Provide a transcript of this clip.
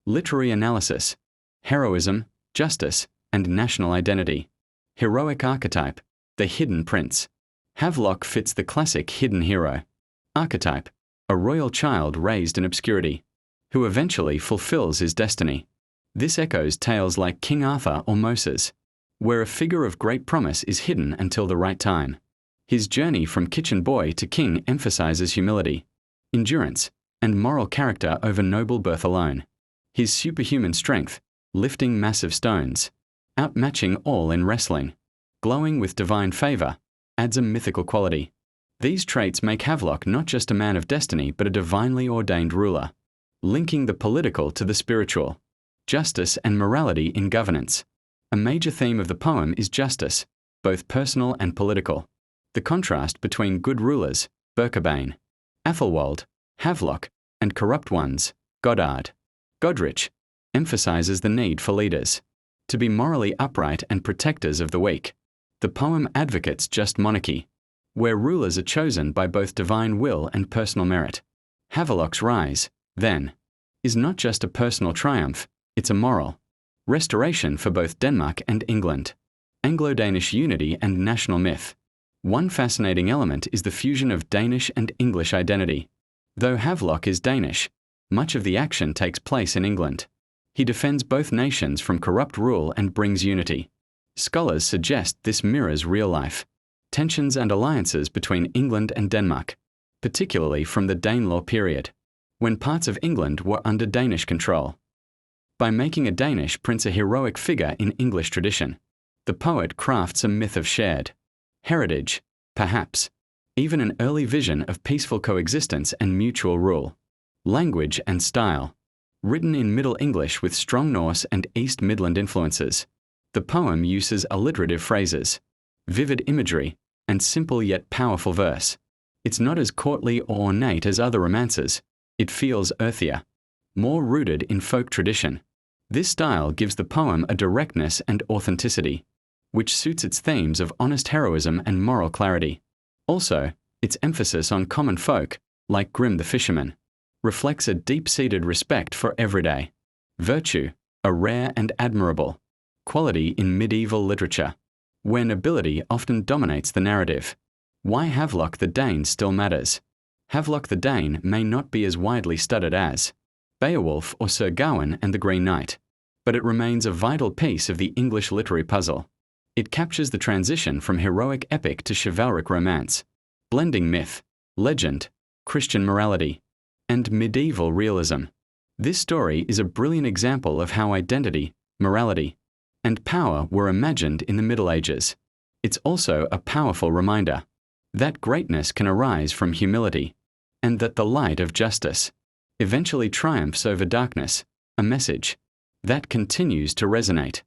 Literary analysis: heroism, justice, and national identity. Heroic archetype: the hidden prince. Havelok fits the classic hidden hero. Archetype: a royal child raised in obscurity, who eventually fulfills his destiny. This echoes tales like King Arthur or Moses, where a figure of great promise is hidden until the right time. His journey from kitchen boy to king emphasizes humility, endurance, and moral character over noble birth alone. His superhuman strength, lifting massive stones, outmatching all in wrestling, glowing with divine favor, adds a mythical quality. These traits make Havelok not just a man of destiny but a divinely ordained ruler. Linking the political to the spiritual. Justice and morality in governance. A major theme of the poem is justice, both personal and political. The contrast between good rulers, Birkebein, Athelwold, Havelok, and corrupt ones, Godard, Godrich, emphasizes the need for leaders to be morally upright and protectors of the weak. The poem advocates just monarchy, where rulers are chosen by both divine will and personal merit. Havelok's rise, then, is not just a personal triumph, it's a moral restoration for both Denmark and England. Anglo-Danish unity and national myth. One fascinating element is the fusion of Danish and English identity. Though Havelok is Danish, much of the action takes place in England. He defends both nations from corrupt rule and brings unity. Scholars suggest this mirrors real life tensions and alliances between England and Denmark, particularly from the Danelaw period, when parts of England were under Danish control. By making a Danish prince a heroic figure in English tradition, the poet crafts a myth of shared heritage, perhaps even an early vision of peaceful coexistence and mutual rule. Language and style. Written in Middle English with strong Norse and East Midland influences, the poem uses alliterative phrases, vivid imagery, and simple yet powerful verse. It's not as courtly or ornate as other romances. It feels earthier, more rooted in folk tradition. This style gives the poem a directness and authenticity, which suits its themes of honest heroism and moral clarity. Also, its emphasis on common folk, like Grim the fisherman, reflects a deep-seated respect for everyday virtue, a rare and admirable quality in medieval literature, where nobility often dominates the narrative. Why Havelok the Dane still matters. Havelok the Dane may not be as widely studied as Beowulf or Sir Gawain and the Green Knight, but it remains a vital piece of the English literary puzzle. It captures the transition from heroic epic to chivalric romance, blending myth, legend, Christian morality, and medieval realism. This story is a brilliant example of how identity, morality, and power were imagined in the Middle Ages. It's also a powerful reminder that greatness can arise from humility, and that the light of justice eventually triumphs over darkness, a message that continues to resonate.